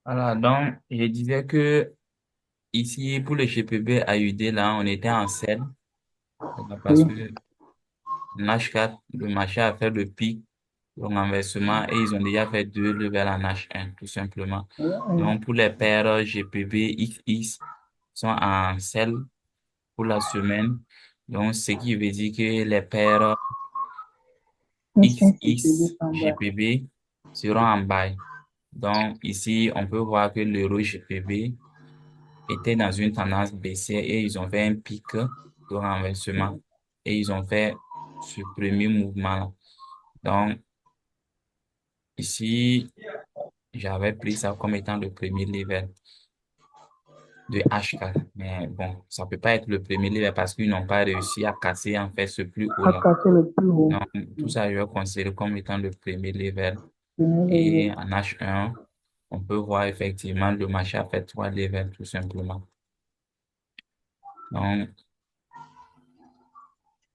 Voilà, donc je disais que ici, pour le GPB AUD, là, on était en selle, parce Oui, que en H4, le marché a fait le pic, le renversement, et ils ont déjà fait deux levels en H1, tout simplement. oui, Donc, pour les paires GPB XX sont en selle pour la semaine. Donc, ce qui veut dire que les paires Mission CPD XX standard. GPB seront en bail. Donc, ici, on peut voir que l'euro GPB étaient dans une tendance baissière et ils ont fait un pic de renversement et ils ont fait ce premier mouvement-là. Donc, ici, j'avais pris ça comme étant le premier level de HK. Mais bon, ça peut pas être le premier level parce qu'ils n'ont pas réussi à casser en fait ce plus À haut-là. casser le plus haut. Donc, tout ça, je vais considérer comme étant le premier level. Premier Et level. en H1, on peut voir effectivement le marché a fait trois levels tout simplement. Donc,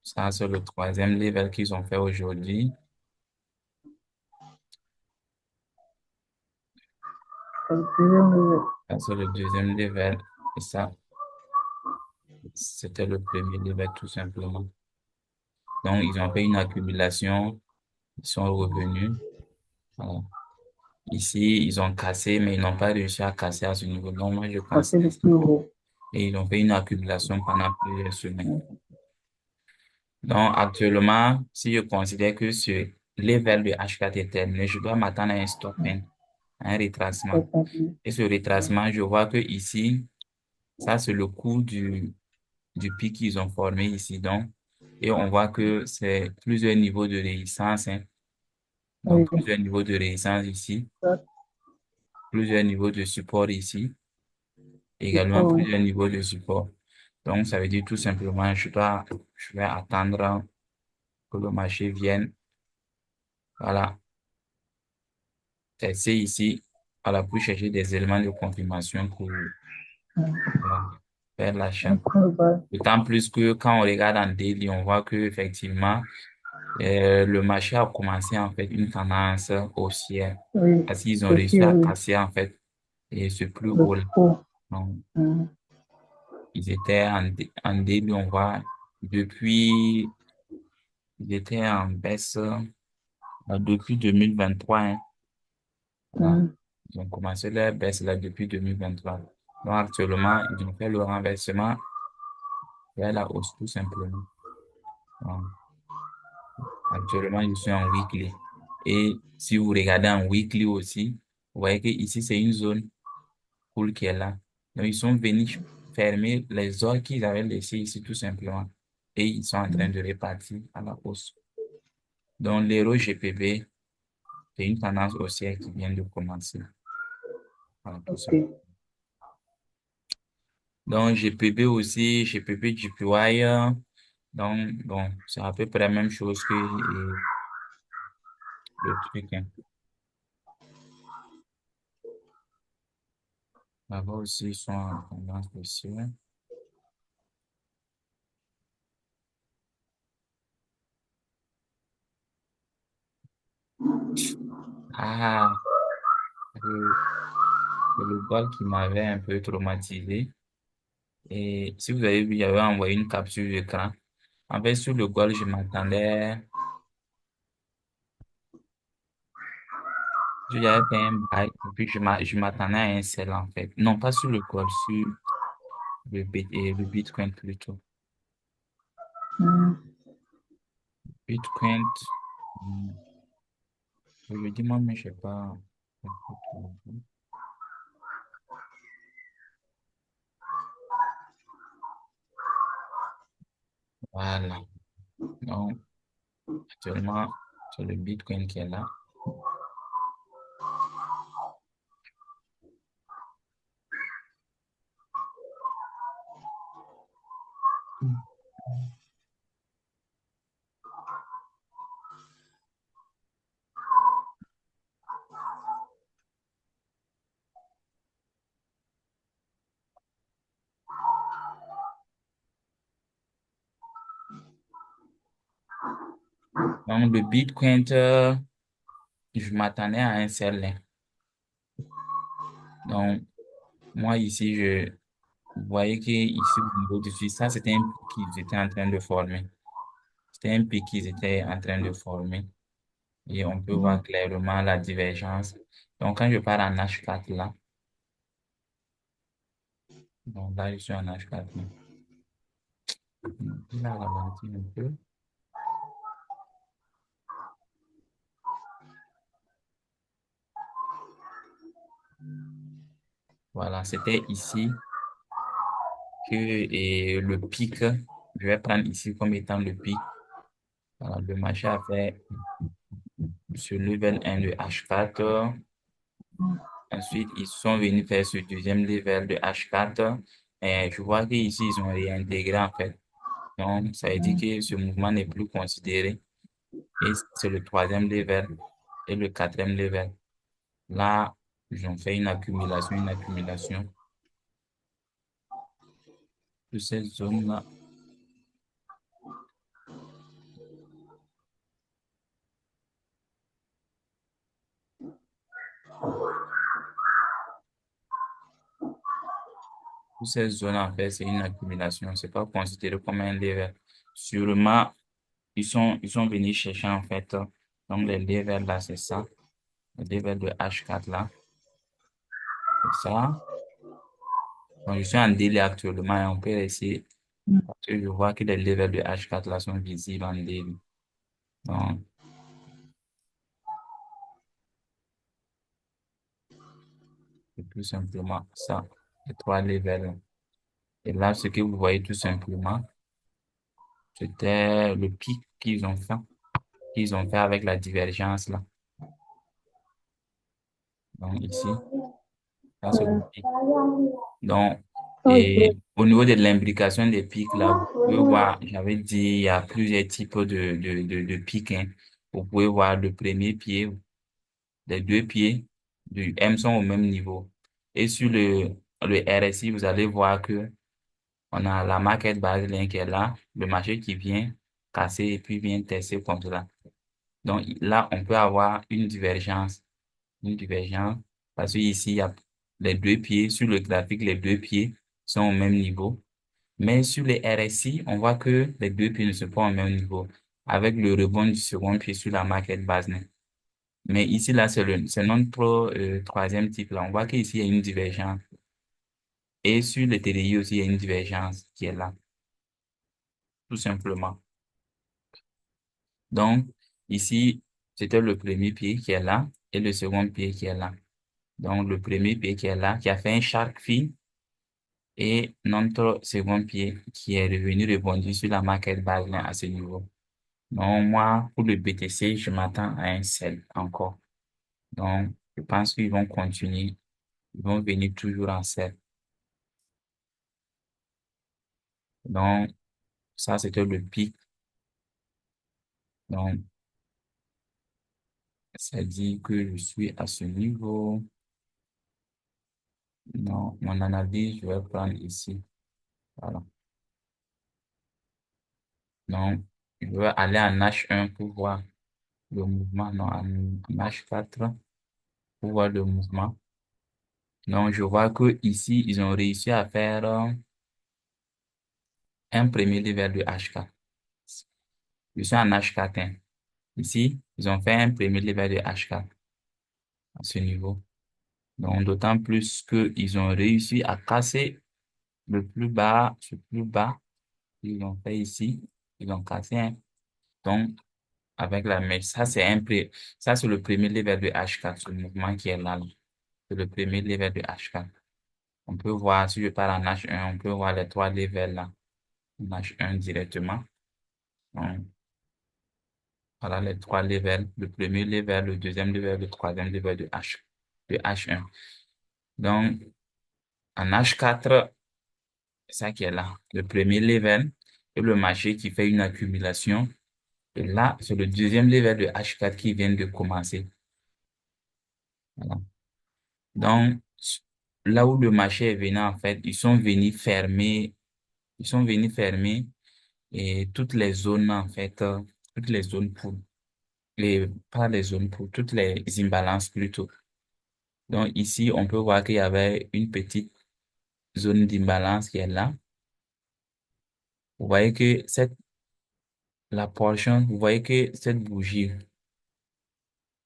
ça, c'est le troisième level qu'ils ont fait aujourd'hui. Le deuxième level. Ça, c'est le deuxième level. Et ça, c'était le premier level tout simplement. Donc, ils ont fait une accumulation. Ils sont revenus. Voilà. Ici, ils ont cassé, mais ils n'ont pas réussi à casser à ce niveau. Donc, moi, je pense. Casser le plus haut. Et ils ont fait une accumulation pendant plusieurs semaines. Donc, actuellement, si je considère que ce level de H4 est terminé, je dois m'attendre à un stop in, à un retracement. Et ce retracement, je vois que ici, ça, c'est le coût du pic qu'ils ont formé ici. Donc, et on voit que c'est plusieurs niveaux de résistance, hein. Oui, Donc, plusieurs niveaux de résistance ici, plusieurs niveaux de support ici, également support, oui. plusieurs niveaux de support. Donc, ça veut dire tout simplement, je vais attendre que le marché vienne, voilà, tester ici, voilà, pour chercher des éléments de confirmation pour, voilà, faire l'achat. Après le bas. D'autant plus que quand on regarde en daily, on voit que effectivement, le marché a commencé en fait une tendance haussière Oui, parce qu'ils ont aussi, réussi à oui. casser en fait et ce plus Le haut là. haut. Donc, Hum, ils étaient en début, on voit depuis, ils étaient en baisse depuis 2023, hein. Voilà. hum. Ils ont commencé leur baisse là depuis 2023. Donc actuellement, ils ont fait le renversement vers la hausse tout simplement. Donc, actuellement, je suis en weekly. Et si vous regardez en weekly aussi, vous voyez que ici, c'est une zone cool qui est là. Donc, ils sont venus fermer les ordres qu'ils avaient laissés ici tout simplement. Et ils sont en train de repartir à la hausse. Donc, l'euro GPB, c'est une tendance haussière qui vient de commencer. Voilà, tout ça. Ok. Donc, GPB aussi, GPB, JPY. Donc, bon, c'est à peu près la même chose que le truc, hein. Là-bas aussi, ils sont en tendance haussière. Ah, le, c'est le bol qui m'avait un peu traumatisé. Et si vous avez vu, j'avais envoyé une capture d'écran. En fait, sur le goal, j'avais fait un bail, et puis je m'attendais à un sell, en fait. Non, pas sur le goal, sur le Bitcoin plutôt. Hum. Bitcoin, hmm, je lui dis, moi, mais je sais pas. Voilà. Donc, actuellement, c'est le Bitcoin qui est là. Donc, le Bitcoin, je m'attendais à un sell, hein. Donc, moi, ici, vous voyez que ici, au niveau du Suisse, ça, c'était un pic qu'ils étaient en train de former. C'était un pic qu'ils étaient en train de former. Et on peut voir clairement la divergence. Donc, quand je pars en H4 là, donc là, je suis en H4. Là. Il a ralenti un peu. Voilà, c'était ici que et le pic, je vais prendre ici comme étant le pic. Voilà, le marché a fait ce level 1 de H4. Ensuite, ils sont venus faire ce deuxième level de H4. Et je vois qu'ici, ils ont réintégré en fait. Donc, ça veut dire que ce mouvement n'est plus considéré. Et c'est le troisième level et le quatrième level. Là, ils ont fait une accumulation de cette zone-là. Toute cette zone, en fait, c'est une accumulation. C'est pas considéré comme un level. Sûrement, ils sont venus chercher, en fait, donc les levels là, c'est ça. Le level de H4 là, c'est ça. Donc, je suis en délai actuellement et on peut essayer parce que je vois que les levels de H4 là sont visibles en délai. Donc, c'est tout simplement ça, les trois levels. Et là, ce que vous voyez tout simplement, c'était le pic qu'ils ont fait avec la divergence là. Donc, ici, là, c'est le pic. Donc, Ok. et au niveau de l'imbrication des pics, là, vous pouvez voir, j'avais dit, il y a plusieurs types de pics, hein. Vous pouvez voir le premier pied, les deux pieds du M sont au même niveau. Et sur le RSI, vous allez voir que on a la market basilienne qui est là, le marché qui vient casser et puis vient tester comme cela. Donc là, on peut avoir une divergence, parce que ici, il y a les deux pieds, sur le graphique, les deux pieds sont au même niveau. Mais sur les RSI, on voit que les deux pieds ne sont pas au même niveau, avec le rebond du second pied sur la market basilienne. Mais ici, là, c'est notre troisième type. Là, on voit qu'ici, il y a une divergence. Et sur le TDI aussi, il y a une divergence qui est là, tout simplement. Donc, ici, c'était le premier pied qui est là et le second pied qui est là. Donc, le premier pied qui est là, qui a fait un shark fin et notre second pied qui est revenu rebondir sur la market basilienne à ce niveau. Donc, moi, pour le BTC, je m'attends à un sell encore. Donc, je pense qu'ils vont continuer. Ils vont venir toujours en sell. Donc, ça, c'était le pic. Donc, ça dit que je suis à ce niveau. Non, mon analyse, je vais prendre ici. Voilà. Donc, je vais aller en H1 pour voir le mouvement. Non, en H4 pour voir le mouvement. Donc, je vois que ici, ils ont réussi à faire un premier level de H4. Je suis en H4, hein. Ici, ils ont fait un premier level de H4 à ce niveau. Donc, d'autant plus qu'ils ont réussi à casser le plus bas, ce plus bas qu'ils ont fait ici. Ils ont cassé un. Donc, avec la mèche, ça, c'est le premier level de H4, ce mouvement qui est là, là. C'est le premier level de H4. On peut voir, si je pars en H1, on peut voir les trois levels là. En H1 directement. Donc, voilà les trois levels. Le premier level, le deuxième level, le troisième level de H1. Donc, en H4, c'est ça qui est là. Le premier level et le marché qui fait une accumulation. Et là, c'est le deuxième level de H4 qui vient de commencer. Voilà. Donc, là où le marché est venu, en fait, ils sont venus fermer et toutes les zones, en fait, toutes les zones pas les zones pour, toutes les imbalances plutôt. Donc ici, on peut voir qu'il y avait une petite zone d'imbalance qui est là. Vous voyez que la portion, vous voyez que cette bougie,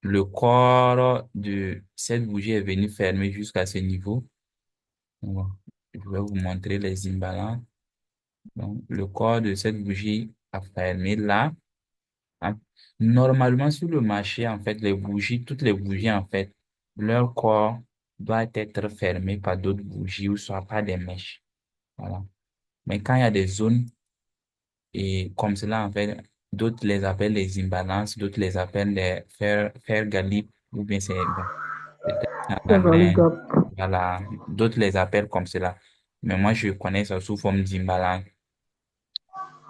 le corps de cette bougie est venu fermer jusqu'à ce niveau. Bon, je vais vous montrer les imbalances. Donc, le corps de cette bougie a fermé là. Hein. Normalement, sur le marché, en fait, toutes les bougies, en fait, leur corps doit être fermé par d'autres bougies ou soit par des mèches. Voilà. Mais quand il y a des zones et comme cela, en fait, d'autres les appellent les imbalances, d'autres les appellent les fer galip, ou bien c'est bon, peut-être en Ça va le anglais, gap. voilà, d'autres les appellent comme cela. Mais moi, je connais ça sous forme d'imbalance.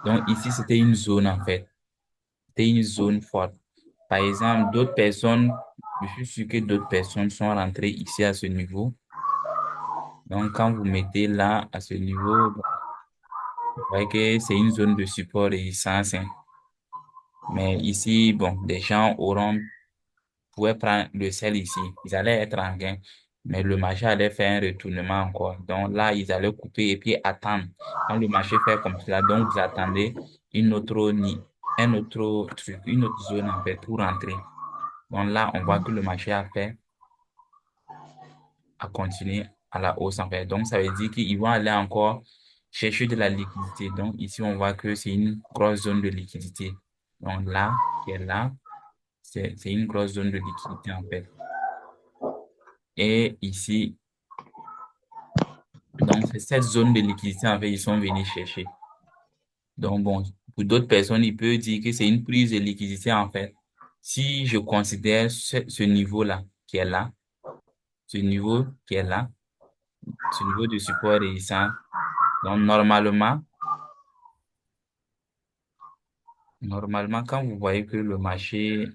Donc ici, c'était une zone, en fait. C'était une zone forte. Par exemple, d'autres personnes, je suis sûr que d'autres personnes sont rentrées ici à ce niveau. Donc, quand vous mettez là, à ce niveau, bon, vous voyez que c'est une zone de support résistance, hein. Mais ici, bon, des gens pouvaient prendre le sel ici. Ils allaient être en gain. Mais le marché allait faire un retournement encore. Donc là, ils allaient couper et puis attendre. Quand le marché fait comme cela, donc vous attendez un autre truc, une autre zone en fait pour rentrer. Donc là, on voit que le marché a continué à la hausse en fait. Donc ça veut dire qu'ils vont aller encore chercher de la liquidité. Donc ici, on voit que c'est une grosse zone de liquidité. Donc là, qui est là, c'est une grosse zone de liquidité en fait. Et ici, donc c'est cette zone de liquidité en fait, ils sont venus chercher. Donc bon, pour d'autres personnes, ils peuvent dire que c'est une prise de liquidité en fait. Si je considère ce niveau-là qui est là, ce niveau qui est là, ce niveau de support résistant. Donc, normalement, quand vous voyez que le marché,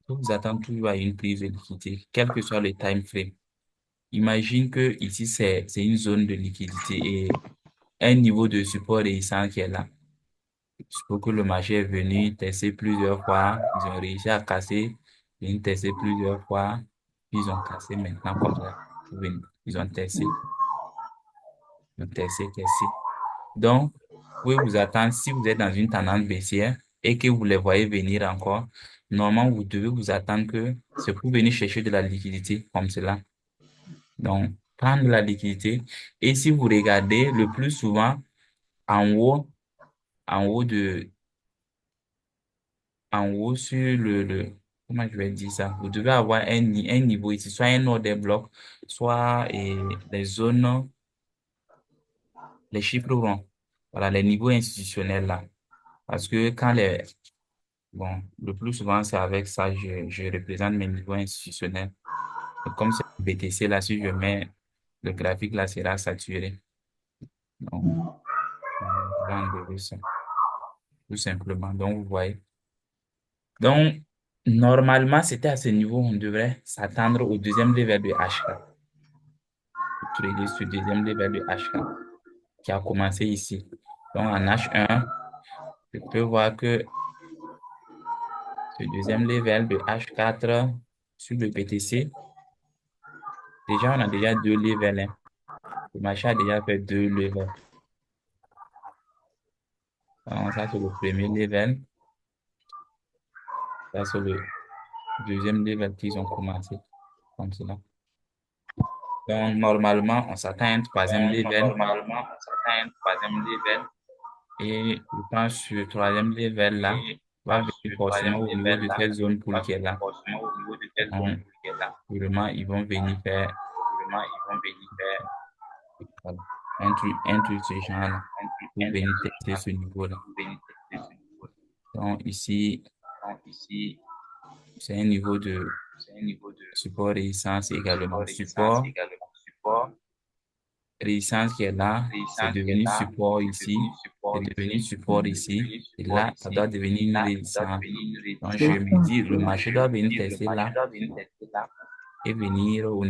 vous attend toujours à une prise de liquidité, quel que soit le time frame. Imagine que ici, c'est une zone de liquidité et un niveau de support résistant qui est là. Je suppose que le marché est venu tester plusieurs fois, ils ont réussi à casser, ils ont testé plusieurs fois, puis ils ont cassé maintenant comme ça. Ils ont testé, testé. Donc, vous pouvez vous attendre, si vous êtes dans une tendance baissière et que vous les voyez venir encore, normalement, vous devez vous attendre que c'est pour venir chercher de la liquidité comme cela. Donc, prendre de la liquidité. Et si vous regardez le plus souvent en haut, en haut de, en haut sur comment je vais dire ça? Vous devez avoir un niveau ici, soit un ordre bloc, soit les zones, les chiffres ronds. Voilà, les niveaux institutionnels là. Parce que bon, le plus souvent, c'est avec ça, je représente mes niveaux institutionnels. Et comme c'est BTC, là, si je mets le graphique, là, sera saturé. Donc, on va enlever ça, tout simplement. Donc, vous voyez. Donc, normalement, c'était à ce niveau, on devrait s'attendre au deuxième level de HK. Trader ce deuxième level de HK qui a commencé ici. Donc, en H1, je peux voir que ce deuxième level de H4 sur le BTC, déjà, on a déjà deux levels, hein. Le marché a déjà fait deux levels. Donc, ça, c'est le premier level. Ça, c'est le deuxième level qu'ils ont commencé comme cela. Donc, normalement, on s'attend à un troisième level. Normalement, on s'attend à un troisième level Et je pense que ce troisième level là et va pas venir ce forcément troisième au niveau de level là cette zone pool va qui est venir là. forcément au niveau de cette zone Donc, qui est là. vraiment, ils vont venir faire Vraiment, ils vont venir faire voilà, un truc ce genre-là pour venir tester ce niveau-là. un bénéfice de ce niveau. Donc, ici, Donc ici, c'est un niveau de c'est un niveau de support résistance également. support résistance Support également. Support résistance qui est là, c'est résistance qui est devenu là, support c'est devenu ici, c'est support devenu ici, support c'est ici, devenu et support là, ça doit ici. devenir Et une là, ça doit résistance. devenir une Donc, résistance. je me dis, le Donc marché je doit me venir dis, le tester marché là doit venir tester là et venir au niveau